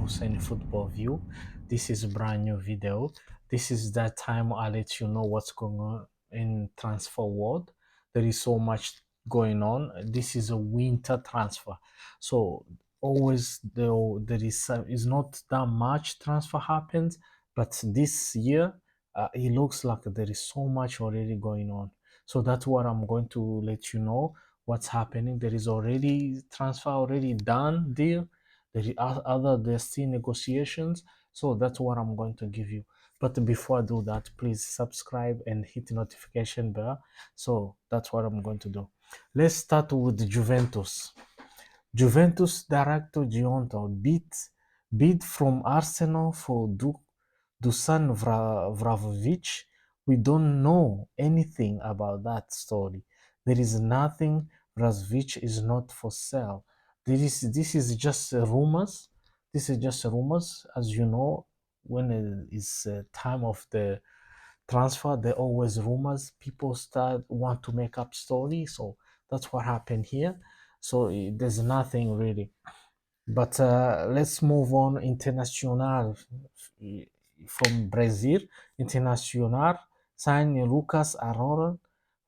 Hussein Football View. This is a brand new video. This is that time I let you know what's going on in transfer world. There is so much going on. This is a winter transfer, so always there is not that much transfer happens, but this year it looks like there is so much already going on. So that's what I'm going to let you know what's happening. There is already transfer already done deal. There's still negotiations. So that's what I'm going to give you. But before I do that, please subscribe and hit the notification bell. So that's what I'm going to do. Let's start with Juventus. Juventus director Giunto bid from Arsenal for Dusan Vlahovic. We don't know anything about that story. There is nothing. Vlahovic is not for sale. This is just rumors. This is just rumors. As you know, when it is time of the transfer, there always rumors. People start want to make up stories. So that's what happened here. So there's nothing really. But let's move on. Internacional from Brazil. Internacional signed Lucas Aroran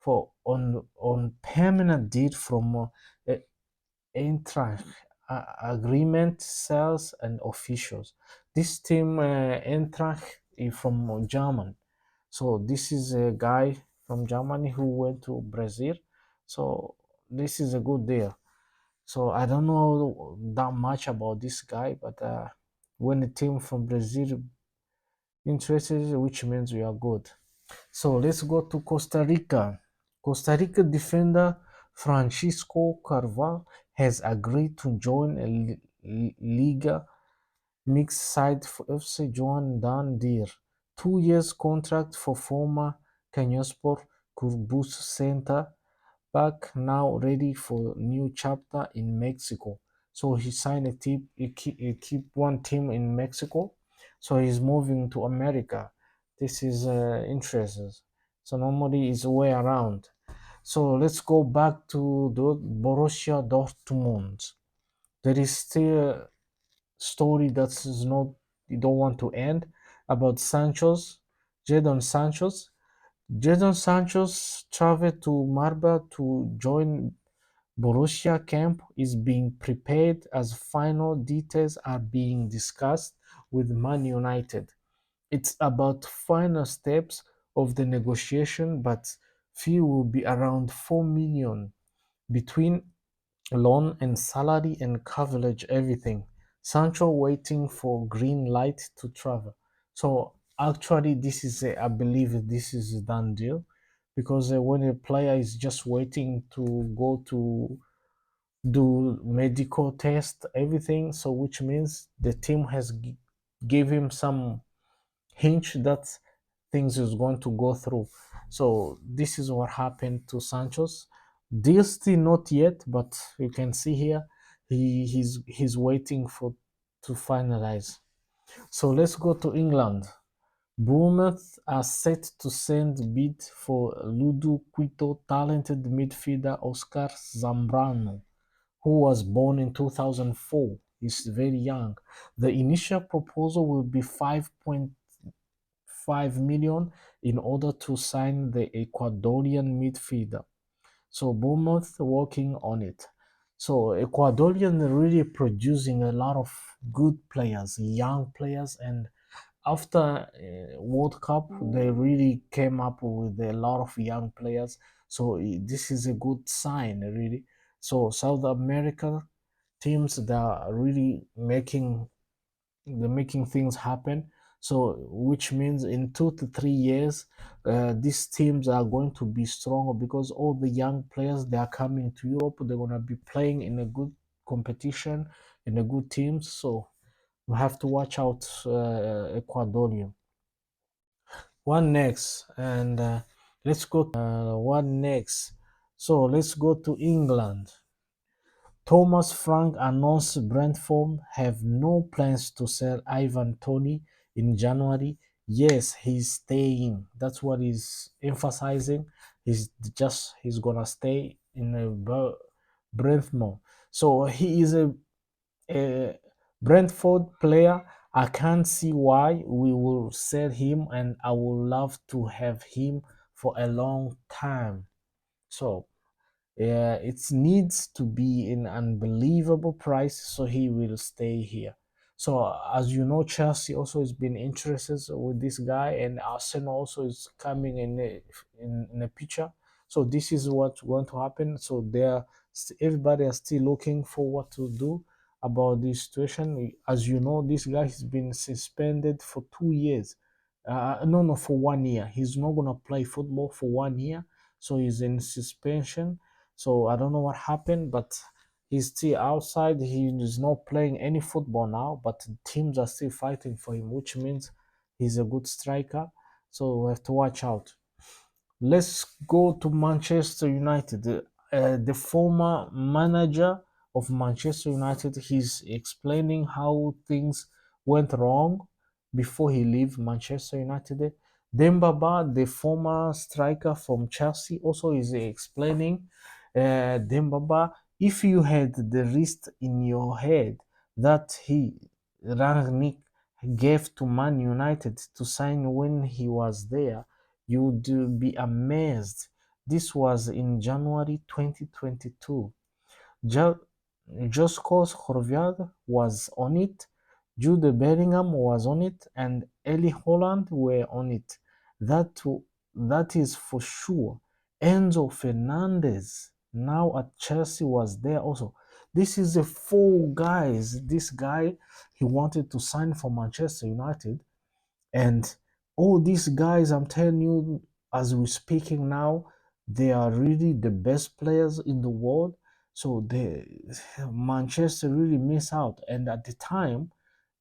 for on permanent deal from Eintracht agreement, sales and officials. This team Eintracht is from German. So this is a guy from Germany who went to Brazil. So this is a good deal. So I don't know that much about this guy, but when a team from Brazil interested, which means we are good. So let's go to Costa Rica. Costa Rica defender Francisco Carvalho has agreed to join a Liga mixed side for FC Joan Dan Deer. 2 years contract for former Canyospor Curbus Center back, now ready for new chapter in Mexico. So he signed a team, he keep one team in Mexico. So he's moving to America. This is interesting. So normally it's way around. So let's go back to the Borussia Dortmund. There is still a story that is not, you don't want to end, about Sancho's, Jadon Sancho's. Jadon Sancho's travel to Marba to join Borussia camp is being prepared as final details are being discussed with Man United. It's about final steps of the negotiation, but fee will be around 4 million between loan and salary and coverage everything. Sancho waiting for green light to travel. So actually, this is I believe this is a done deal, because when a player is just waiting to go to do medical test everything, so which means the team has gave him some hint that things is going to go through. So this is what happened to Sancho's deal. Still not yet, but you can see here he's waiting for to finalize. So let's go to England. Bournemouth are set to send bid for Ludo Quito talented midfielder Oscar Zambrano, who was born in 2004. He's very young. The initial proposal will be 5.5 million in order to sign the Ecuadorian midfielder. So Bournemouth working on it. So Ecuadorian really producing a lot of good players, young players, and after World Cup, they really came up with a lot of young players. So this is a good sign, really. So South America teams that are really making things happen. So which means in 2 to 3 years, these teams are going to be stronger because all the young players they are coming to Europe. They're gonna be playing in a good competition in a good teams. So we have to watch out Ecuadorian. One next, and let's go. One next. So let's go to England. Thomas Frank announced Brentford have no plans to sell Ivan Toney in January. Yes, he's staying. That's what he's emphasizing. He's gonna stay in Brentford. So he is a Brentford player. I can't see why we will sell him, and I would love to have him for a long time. So yeah, it needs to be an unbelievable price, so he will stay here. So as you know, Chelsea also has been interested with this guy, and Arsenal also is coming in a picture. So this is what's going to happen. So everybody is still looking for what to do about this situation. As you know, this guy has been suspended for 2 years. No, no, for 1 year. He's not gonna play football for 1 year, so he's in suspension. So I don't know what happened, but he's still outside. He is not playing any football now, but teams are still fighting for him, which means he's a good striker. So we have to watch out. Let's go to Manchester United. The former manager of Manchester United, he's explaining how things went wrong before he left Manchester United. Dembaba, the former striker from Chelsea, also is explaining. Dembaba, if you had the wrist in your head that Rangnick, gave to Man United to sign when he was there, you would be amazed. This was in January 2022. Jo- Josko Horvath was on it, Jude Bellingham was on it, and Eli Holland were on it. That, that is for sure. Enzo Fernandez, now at Chelsea, was there also. This is the four guys. This guy, he wanted to sign for Manchester United, and all these guys, I'm telling you, as we're speaking now, they are really the best players in the world. So Manchester really miss out. And at the time,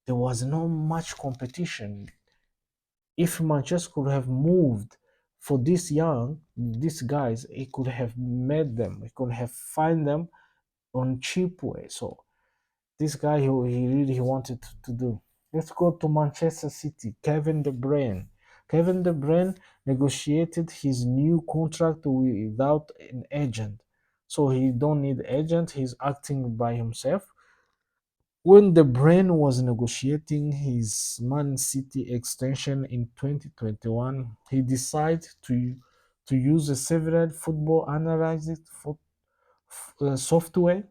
there was not much competition. If Manchester could have moved for these guys, it could have made them, it could have find them on cheap way. So this guy, he really wanted to do. Let's go to Manchester City. Kevin De Bruyne. Kevin De Bruyne negotiated his new contract without an agent, so he don't need agent. He's acting by himself. When De Bruyne was negotiating his Man City extension in 2021, he decided to use a several football analysis software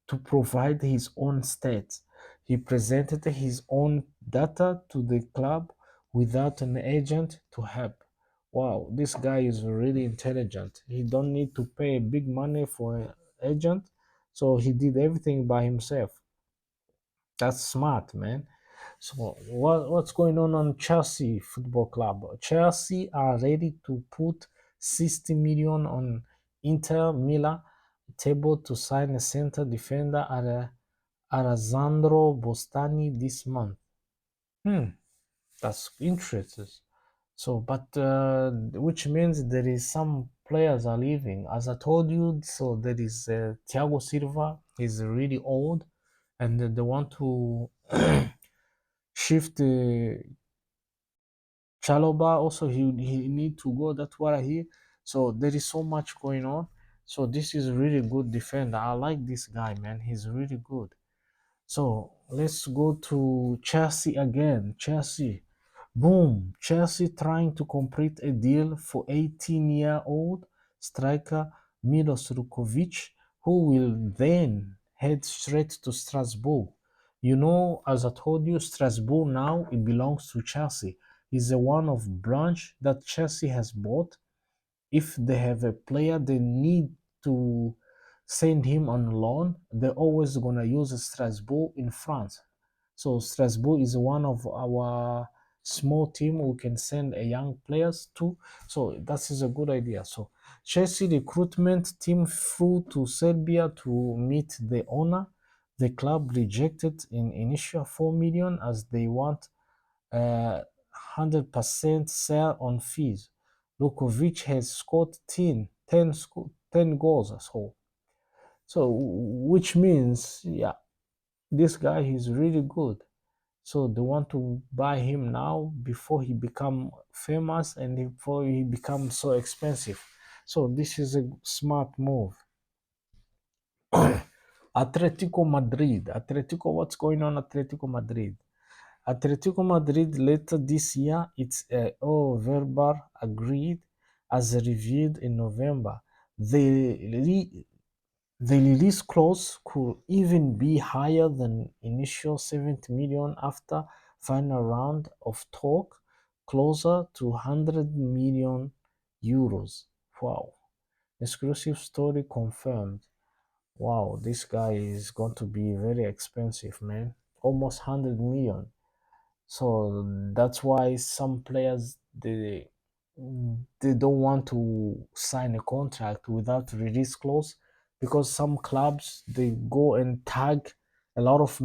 to provide his own stats. He presented his own data to the club without an agent to help. Wow, this guy is really intelligent. He don't need to pay big money for an agent, so he did everything by himself. That's smart, man. So what's going on Chelsea Football Club? Chelsea are ready to put 60 million on Inter Milan table to sign a center defender Alessandro Bostani this month. That's interesting. So, but which means there is some players are leaving. As I told you, so there is Thiago Silva. He's really old, and they want to shift Chaloba. Also, he need to go. That's what I hear. So there is so much going on. So this is really good defender. I like this guy, man. He's really good. So let's go to Chelsea again. Chelsea. Boom. Chelsea trying to complete a deal for 18-year-old striker Milos Rukovic, who will then head straight to Strasbourg. You know, as I told you, Strasbourg now it belongs to Chelsea. It's a one of branch that Chelsea has bought. If they have a player they need to send him on loan, they're always gonna use Strasbourg in France. So Strasbourg is one of our small team we can send a young players to. So that is a good idea. So Chelsea recruitment team flew to Serbia to meet the owner. The club rejected in initial 4 million as they want 100% sale on fees. Lukovic has scored 10 goals. So which means, yeah, this guy is really good. So they want to buy him now before he become famous and before he becomes so expensive. So this is a smart move. Atletico Madrid. Atletico, what's going on, Atletico Madrid? Atletico Madrid later this year, it's Verber agreed as revealed in November. The, re- the release clause could even be higher than initial 70 million after final round of talk, closer to 100 million euros. Wow. Exclusive story confirmed. Wow, this guy is going to be very expensive, man. Almost 100 million. So that's why some players they don't want to sign a contract without release clause, because some clubs they go and tag a lot of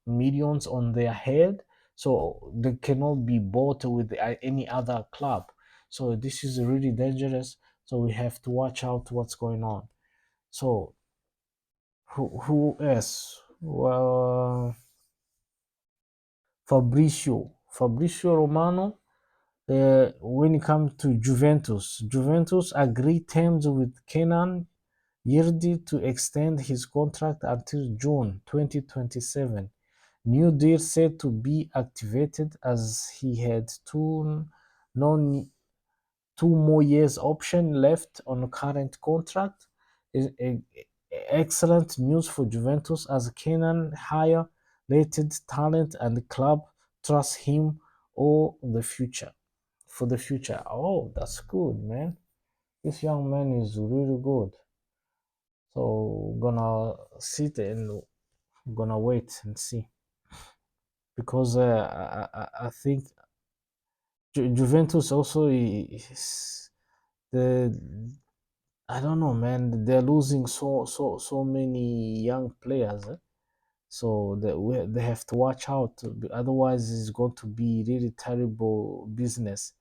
millions on their head, so they cannot be bought with any other club. So this is really dangerous. So we have to watch out what's going on. So who else? Well, Fabrizio Romano. When it comes to Juventus agreed terms with Kenan Yildiz to extend his contract until June 2027. New deal said to be activated as he had non two more years option left on current contract. Excellent news for Juventus as Kenan higher rated talent and the club trusts him all the future for the future. Oh, that's good, man. This young man is really good. So gonna sit and gonna wait and see, because I think Juventus also is the I don't know, man. They're losing so many young players. So they have to watch out. Otherwise, it's going to be really terrible business.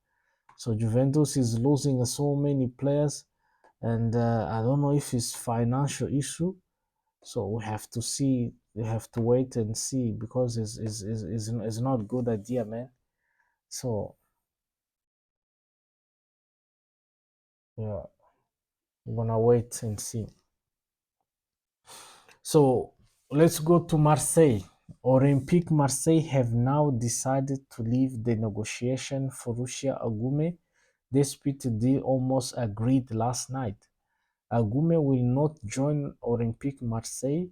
So Juventus is losing so many players, and I don't know if it's financial issue. So we have to see. We have to wait and see, because it's not a good idea, man. So yeah, I'm gonna wait and see. So let's go to Marseille. Olympique Marseille have now decided to leave the negotiation for Russia Agume, despite the deal almost agreed last night. Agume will not join Olympique Marseille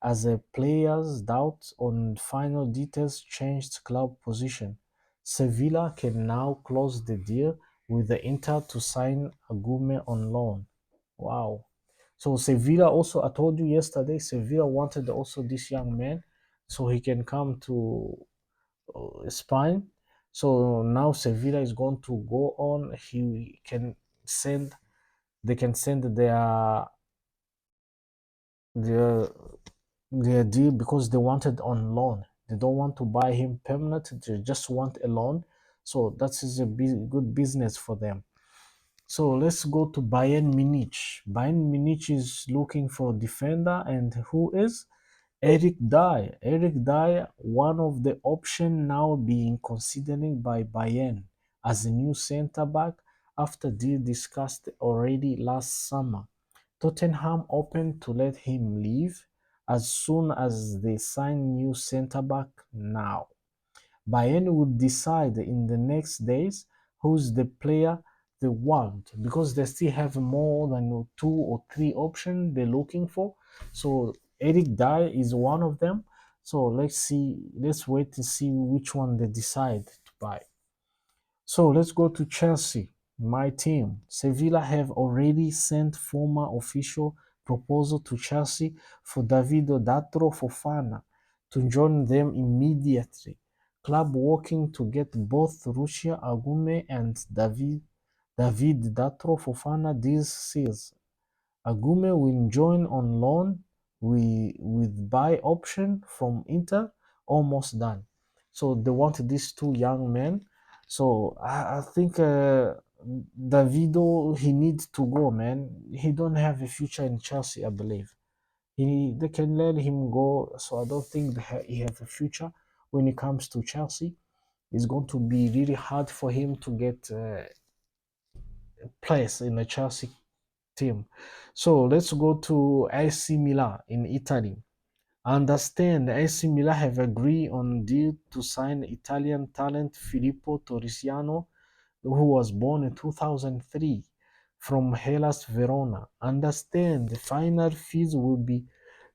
as a player's doubts on final details changed club position. Sevilla can now close the deal with the Inter to sign Agume on loan. Wow. So Sevilla also, I told you yesterday, Sevilla wanted also this young man so he can come to Spain. So now Sevilla is going to go on. He can send, they can send their their deal, because they wanted on loan. They don't want to buy him permanent. They just want a loan. So that is a good business for them. So let's go to Bayern Munich. Bayern Munich is looking for a defender, and who is Eric Dyer. Eric Dyer, one of the options now being considered by Bayern as a new center back after deal discussed already last summer. Tottenham open to let him leave as soon as they sign new center back now. Bayern would decide in the next days who's the player they want, because they still have more than two or three options they're looking for. So Eric Dyer is one of them. So let's wait to see which one they decide to buy. So let's go to Chelsea, my team. Sevilla have already sent former official proposal to Chelsea for Davido Datro Fofana to join them immediately. Club working to get both Russia Agume and David Datro Fofana deals seals. Agume will join on loan with buy option from Inter, almost done. So they want these two young men. So I think Davido, he needs to go, man. He don't have a future in Chelsea, I believe. They can let him go. So I don't think he have a future when it comes to Chelsea. It's going to be really hard for him to get a place in the Chelsea team. So let's go to AC Milan in Italy. Understand AC Milan have agreed on deal to sign Italian talent Filippo Torrisiano, who was born in 2003 from Hellas Verona. Understand the final fees will be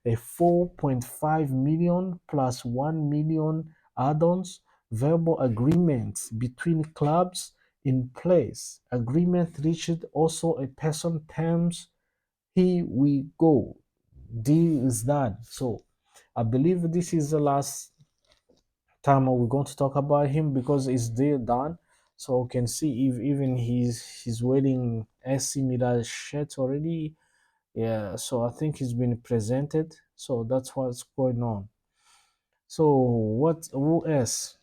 a 4.5 million plus 1 million add-ons, verbal agreements between clubs in place. Agreement reached also a person terms. Here we go. Deal is done. So I believe this is the last time we're going to talk about him because it's deal done. So you can see if even he's wearing AC Milan shirt already. Yeah, so I think he's been presented. So that's what's going on. So who else?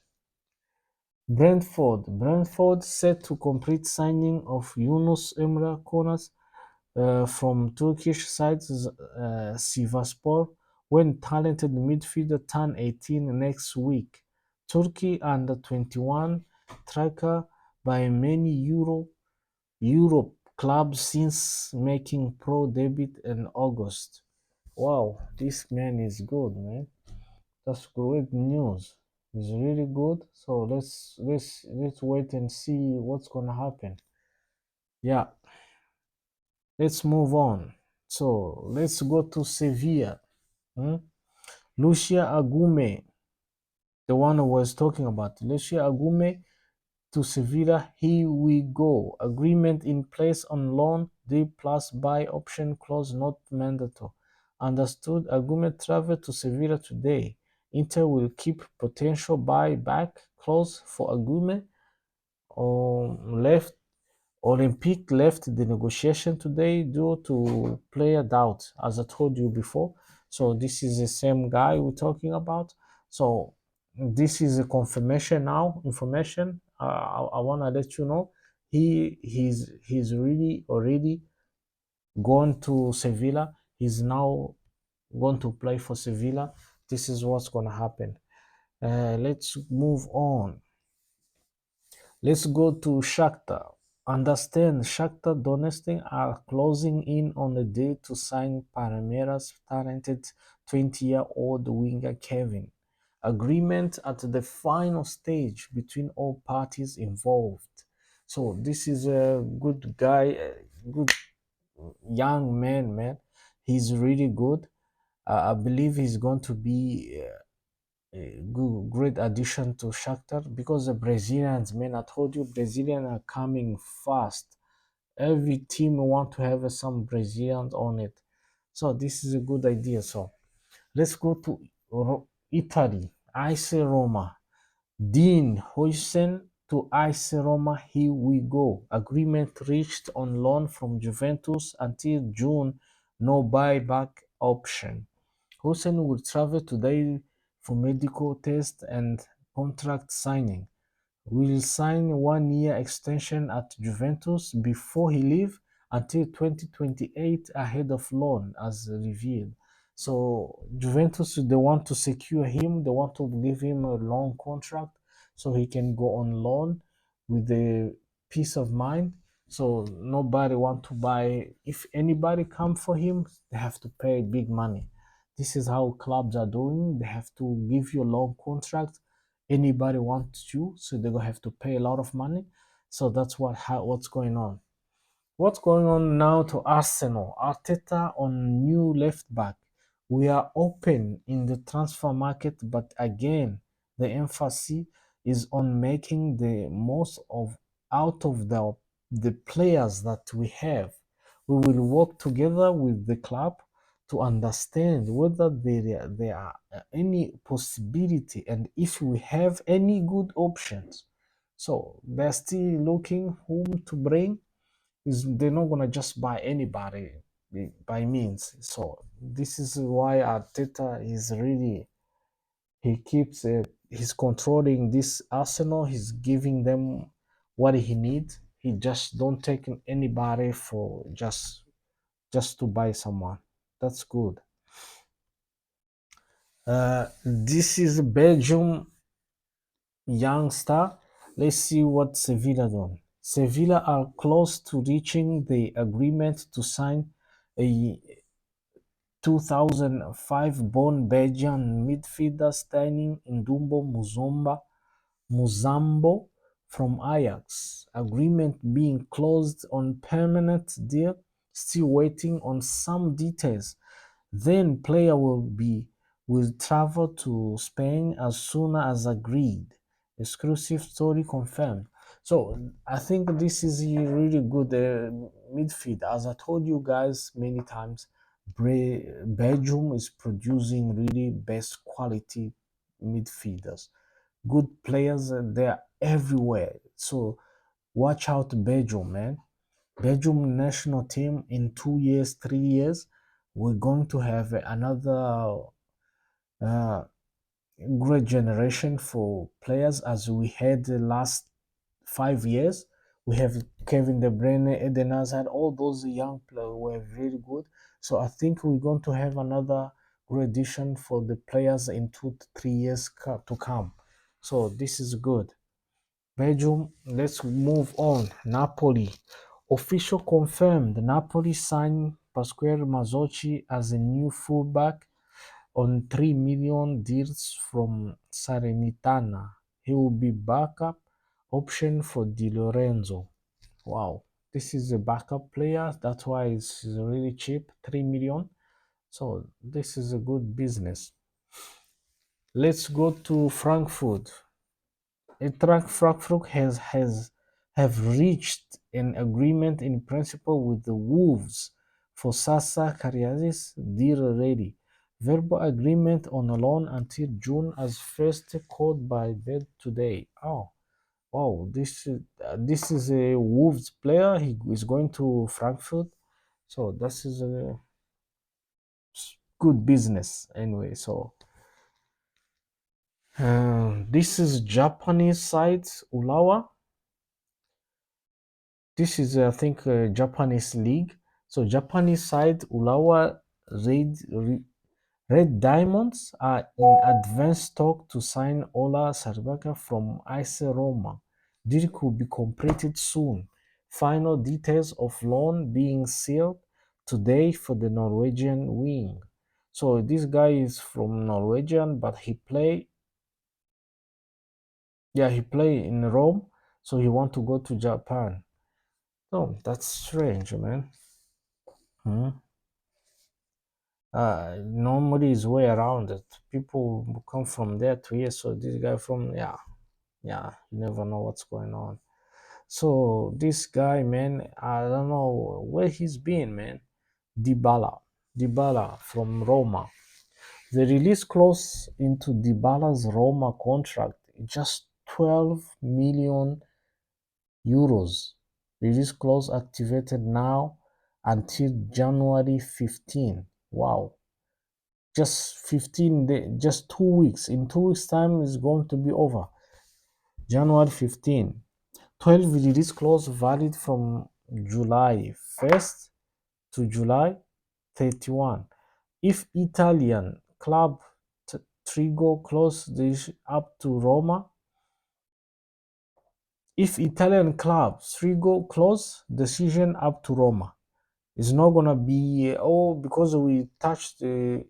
Brentford set to complete signing of Yunus Emre Konas from Turkish side Sivasspor when talented midfielder turn 18 next week. Turkey under 21 striker by many Europe clubs since making pro debut in August. Wow, this man is good, man. That's great news. It's really good. So let's wait and see what's gonna happen. Yeah, let's move on. So let's go to Sevilla. Hmm? Lucia Agume, the one I was talking about. Lucia Agume to Sevilla. Here we go. Agreement in place on loan, D plus buy option clause not mandatory. Understood. Agume travel to Sevilla today. Inter will keep potential buyback clause for Agume. Left Olympique left the negotiation today due to player doubt, as I told you before. So this is the same guy we're talking about. So this is a confirmation now, information. I want to let you know he's really already gone to Sevilla. He's now going to play for Sevilla. This is what's going to happen. Let's move on. Let's go to Shakhtar. Understand Shakhtar Donetsk are closing in on a deal to sign Palmeiras' talented 20-year-old winger Kevin. Agreement at the final stage between all parties involved. So this is a good guy, a good young man. He's really good. I believe he's going to be a good, great addition to Shakhtar because the Brazilians, man, I told you, Brazilians are coming fast. Every team want to have some Brazilians on it. So this is a good idea. So let's go to Italy, AS Roma. Dean Huijsen to AS Roma. Here we go. Agreement reached on loan from Juventus until June. No buyback option. Hussein will travel today for medical test and contract signing. Will sign 1 year extension at Juventus before he leave until 2028 ahead of loan as revealed. So Juventus they want to secure him, they want to give him a long contract so he can go on loan with the peace of mind. So nobody want to buy if anybody come for him, they have to pay big money. This is how clubs are doing. They have to give you a long contract. Anybody wants you, so they're gonna have to pay a lot of money. So that's what's going on. What's going on now to Arsenal? Arteta on new left back. We are open in the transfer market, but again, the emphasis is on making the most of out of the players that we have. We will work together with the club to understand whether there are any possibility and if we have any good options. So they're still looking whom to bring is they're not gonna just buy anybody by means. So this is why Arteta is really he keeps he's controlling this Arsenal. He's giving them what he needs. He just don't take anybody for just to buy someone. That's good. This is Belgium young star. Let's see what Sevilla done. Sevilla are close to reaching the agreement to sign a 2005-born Belgian midfielder Stanley Ndumbo Muzambo from Ajax. Agreement being closed on permanent deal, still waiting on some details. Then player will travel to Spain as soon as agreed. Exclusive story confirmed. So I think this is a really good midfield. As I told you guys many times, Belgium is producing really best quality midfielders, good players, and they're everywhere. So watch out, Belgium, man. Belgium national team in 2 years, 3 years, we're going to have another uh, great generation for players as we had the last 5 years. We have Kevin De Bruyne, Eden Hazard, all those young players were very good. So I think we're going to have another great addition for the players in 2 to 3 years to come. So this is good. Belgium, let's move on. Napoli. Official confirmed. Napoli signed Pasquale Mazzocchi as a new fullback on 3 million deals from Salernitana. He will be backup option for Di Lorenzo. Wow, this is a backup player. That's why it's really cheap, 3 million. So this is a good business. Let's go to Frankfurt. Eintracht Frankfurt has have reached an agreement in principle with the Wolves for Sasa Kariasis deal ready. Verbal agreement on a loan until June as first called by bed today. Oh, wow! This is a Wolves player. He is going to Frankfurt, so this is a good business anyway. So this is Japanese side Ulawa. This is, I think, Japanese league. So Japanese side Ulawa Red Diamonds are in advanced talk to sign Ola Sarbaka from AS Roma. Deal could be completed soon. Final details of loan being sealed today for the Norwegian wing. So this guy is from Norwegian, but he play in Rome, so he want to go to Japan. Oh, that's strange, man. Hmm. Normally is way around it. People come from there to here, so this guy from you never know what's going on. So this guy, man, I don't know where he's been, man. Dybala from Roma. The release clause into Dybala's Roma contract just 12 million euros. Release clause activated now until January 15. Wow. Just 15 days, just 2 weeks. In 2 weeks' time, it's going to be over. January 15. 12 release clause valid from July 1st to July 31. If Italian club Trigo close this up to Roma, if Italian club Trigo close decision up to Roma, it's not gonna be because we touched the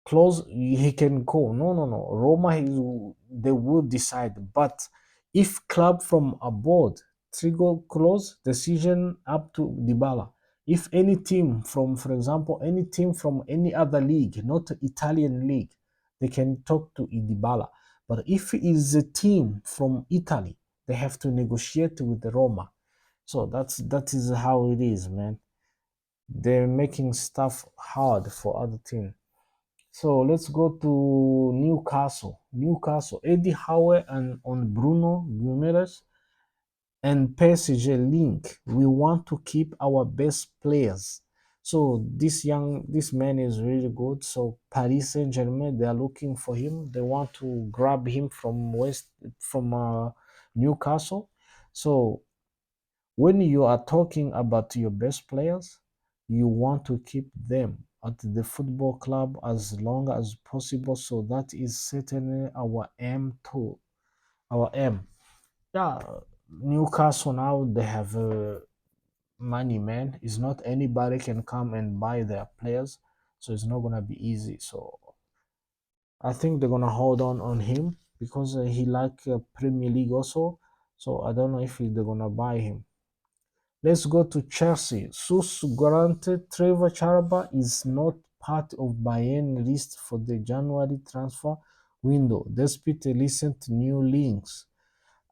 close he can go. No. Roma they will decide. But if club from abroad trigger close decision up to Dybala. If any team from, for example, any team from any other league, not Italian league, they can talk to Dybala. But if it is a team from Italy, they have to negotiate with the Roma. So that is how it is, man. They're making stuff hard for other teams. So let's go to Newcastle. Eddie Howe and on Bruno Guimaraes and PSG link. We want to keep our best players. So this man is really good. So Paris Saint-Germain, they are looking for him. They want to grab him from Newcastle. So when you are talking about your best players, you want to keep them at the football club as long as possible. So that is certainly our aim too. Our aim. Yeah, Newcastle now they have money, man. It's not anybody can come and buy their players, so it's not gonna be easy. So I think they're gonna hold on him because he like Premier League also. So I don't know if they're gonna buy him. Let's go to Chelsea. Sus granted Trevor Chalobah is not part of Bayern list for the January transfer window, despite recent new links.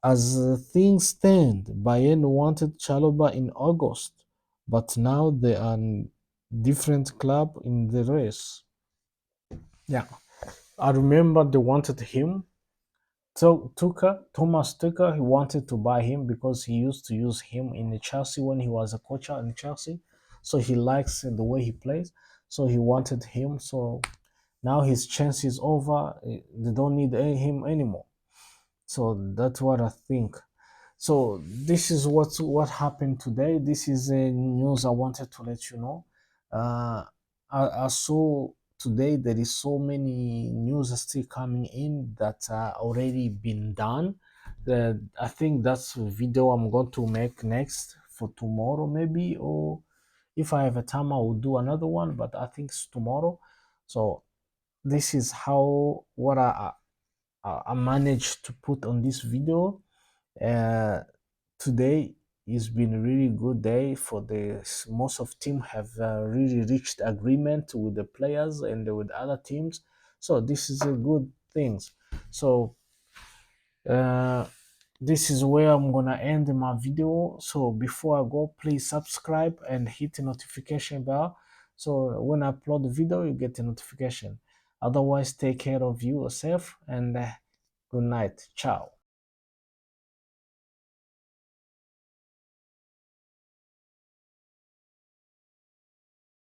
As things stand, Bayern wanted Chalobah in August, but now they are different club in the race. Yeah, I remember they wanted him. So Thomas Tuchel, he wanted to buy him because he used to use him in the Chelsea when he was a coach in Chelsea. So he likes the way he plays. So he wanted him. So now his chance is over. They don't need him anymore. So that's what I think. So this is what happened today. This is a news I wanted to let you know. Uh, I saw today there is so many news still coming in that are already been done. I think that's a video I'm going to make next for tomorrow maybe, or if I have a time I will do another one. But I think it's tomorrow. So this is how what I managed to put on this video. Uh, Today has been a really good day for the most of team have really reached agreement with the players and with other teams. So this is a good things. So uh, this is where I'm gonna end my video. So before I go, please subscribe and hit the notification bell. So when I upload the video, you get the notification. Otherwise, take care of yourself and good night. Ciao.